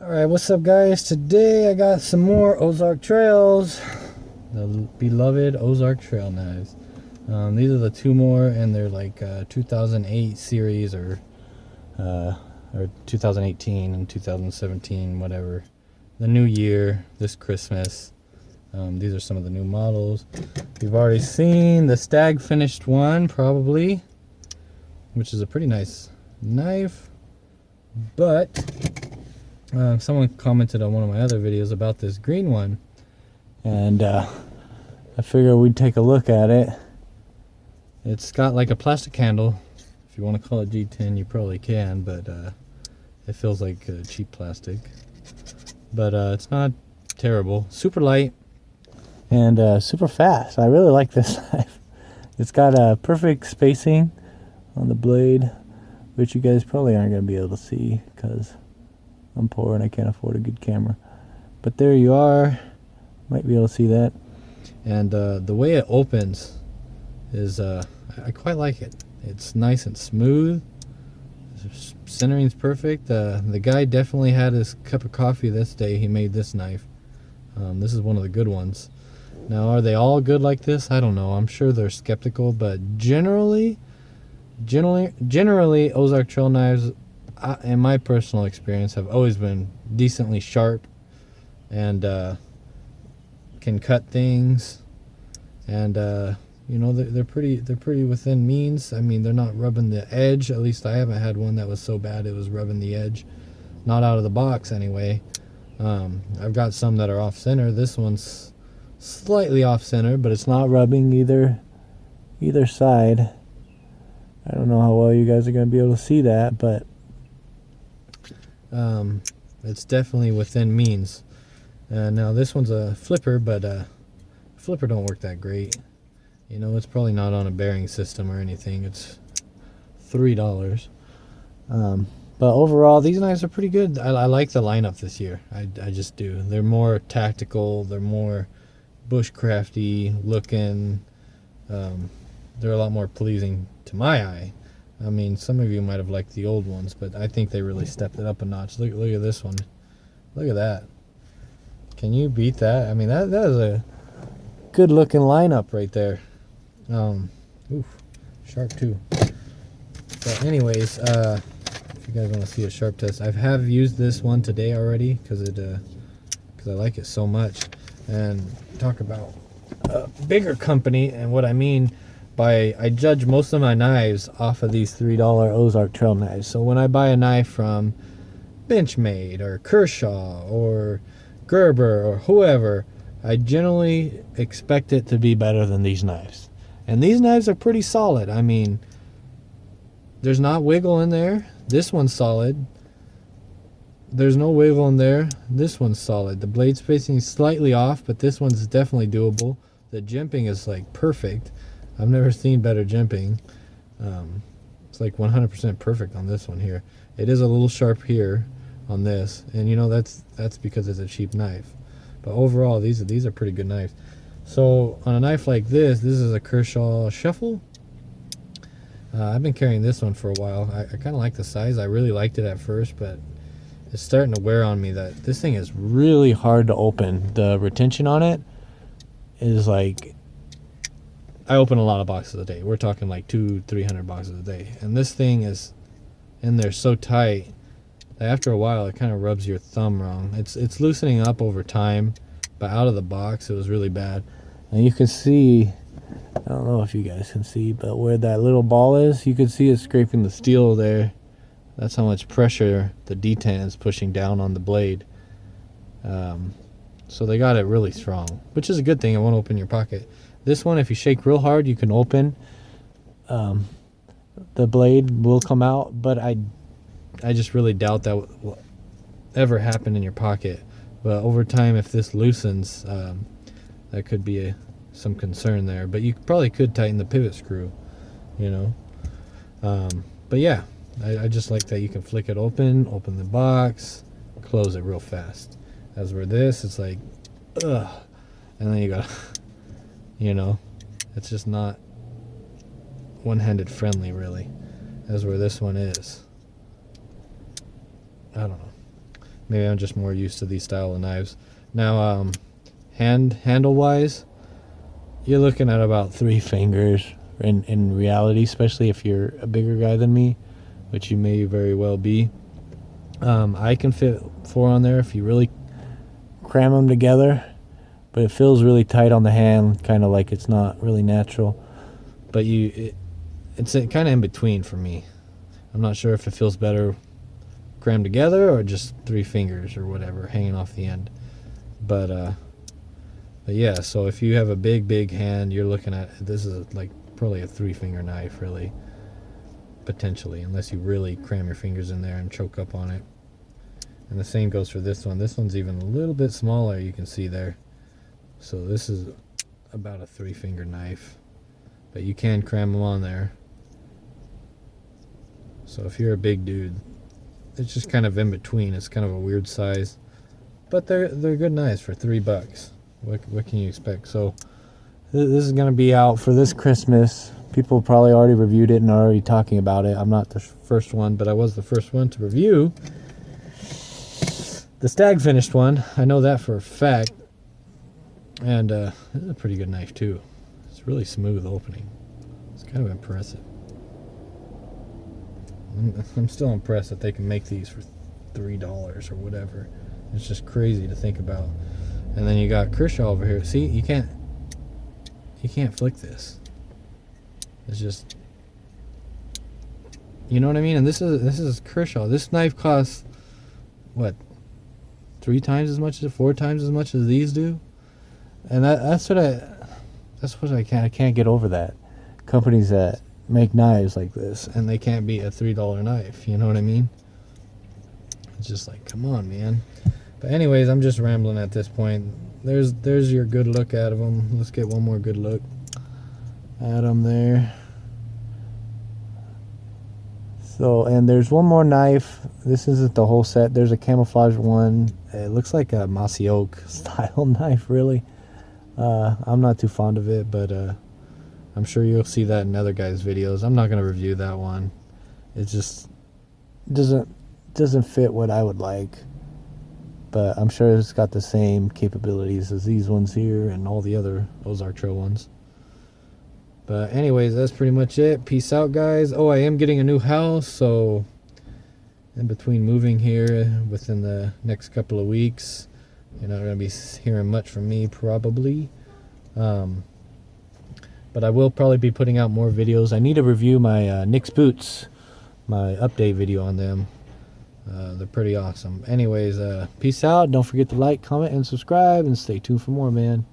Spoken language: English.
Alright, what's up guys? Today I got some more Ozark Trails. The beloved Ozark Trail knives. These are the two more, and they're like 2008 series or 2018 and 2017, whatever. The new year, this Christmas. These are some of the new models. You've already seen the stag finished one, probably, which is a pretty nice knife. But someone commented on one of my other videos about this green one, and I figured we'd take a look at it. It's got like a plastic handle. If you want to call it G10, you probably can, but it feels like cheap plastic. But it's not terrible. Super light and super fast. I really like this knife. It's got a perfect spacing on the blade, which you guys probably aren't going to be able to see because I'm poor and I can't afford a good camera. But there you are. Might be able to see that. And the way it opens is, I quite like it. It's nice and smooth. Centering's perfect. The guy definitely had his cup of coffee this day. He made this knife. This is one of the good ones. Now, are they all good like this? I don't know. I'm sure they're skeptical, but generally Ozark Trail knives, in my personal experience, have always been decently sharp and can cut things, and you know, they're pretty within means. I mean, they're not rubbing the edge. At least I haven't had one that was so bad it was rubbing the edge. Not out of the box anyway. I've got some that are off center. This one's slightly off center, but it's not rubbing either side. I don't know how well you guys are going to be able to see that, but it's definitely within means. Now this one's a flipper, but flipper don't work that great. You know, it's probably not on a bearing system or anything. It's $3. But overall, these knives are pretty good. I like the lineup this year. I just do. They're more tactical. They're more bushcrafty looking. They're a lot more pleasing to my eye. I mean, some of you might have liked the old ones, but I think they really stepped it up a notch. Look at this one. Look at that. Can you beat that? I mean, that is a good looking lineup right there. Oof, sharp too. But anyways, if you guys want to see a sharp test, I have used this one today already because I like it so much. And talk about a bigger company, and what I mean by, I judge most of my knives off of these $3 Ozark Trail knives. So when I buy a knife from Benchmade or Kershaw or Gerber or whoever, I generally expect it to be better than these knives. And these knives are pretty solid. I mean, there's not wiggle in there. This one's solid. There's no wiggle in there. This one's solid. The blade spacing is slightly off, but this one's definitely doable. The jimping is like perfect. I've never seen better jimping. It's like 100% perfect on this one here. It is a little sharp here on this, and you know, that's because it's a cheap knife. But overall, these are pretty good knives. So on a knife like this is a Kershaw Shuffle. I've been carrying this one for a while. I kind of like the size. I really liked it at first, but it's starting to wear on me that this thing is really hard to open. The retention on it is like, I open a lot of boxes a day. We're talking like 200-300 boxes a day, and this thing is in there so tight that after a while it kind of rubs your thumb wrong. It's loosening up over time, but out of the box it was really bad. And you can see, I don't know if you guys can see, but where that little ball is, you can see it scraping the steel there. That's how much pressure the detent is pushing down on the blade. So they got it really strong, which is a good thing. It won't open your pocket. This one, if you shake real hard, you can open. The blade will come out, but I just really doubt that will ever happen in your pocket. But over time, if this loosens, that could be some concern there. But you probably could tighten the pivot screw, you know. But yeah, I just like that you can flick it open the box, close it real fast. As where this, it's like, ugh, and then you gotta, you know, it's just not one-handed friendly really, as where this one is. I don't know. Maybe I'm just more used to these style of knives. Now, handle wise, you're looking at about 3 fingers in reality, especially if you're a bigger guy than me, which you may very well be. I can fit 4 on there if you really cram them together, but it feels really tight on the hand, kind of like it's not really natural. But it's kind of in between for me. I'm not sure if it feels better crammed together or just 3 fingers or whatever hanging off the end. But yeah, so if you have a big hand, you're looking at, this is like probably a 3-finger knife, really, potentially, unless you really cram your fingers in there and choke up on it. And the same goes for this one. This one's even a little bit smaller, you can see there. So this is about a 3-finger knife, but you can cram them on there. So if you're a big dude, it's just kind of in between. It's kind of a weird size, but they're good knives for $3. What can you expect? So this is going to be out for this Christmas. People probably already reviewed it and are already talking about it. I'm not the first one, but I was the first one to review the stag finished one. I know that for a fact. And this is a pretty good knife too. It's really smooth opening. It's kind of impressive. I'm still impressed that they can make these for $3 or whatever. It's just crazy to think about. And then you got Kershaw over here. See, you can't flick this. It's just, you know what I mean? And this is Kershaw. This knife costs what, 3 times as much as 4 times as much as these do? And that's what I can't get over, that companies that make knives like this and they can't beat a $3 knife. You know what I mean? It's just like, come on, man. But anyways, I'm just rambling at this point. There's your good look out of them. Let's get one more good look at them there. So, and there's one more knife. This isn't the whole set. There's a camouflage one. It looks like a mossy oak style knife, really. I'm not too fond of it, but I'm sure you'll see that in other guys' videos. I'm not going to review that one. It just doesn't fit what I would like. But I'm sure it's got the same capabilities as these ones here and all the other Ozark Trail ones. But anyways, that's pretty much it. Peace out, guys. Oh, I am getting a new house, so in between moving here within the next couple of weeks, you're not going to be hearing much from me probably. But I will probably be putting out more videos. I need to review my Nick's boots, my update video on them. They're pretty awesome. Anyways, peace out. Don't forget to like, comment, and subscribe, and stay tuned for more, man.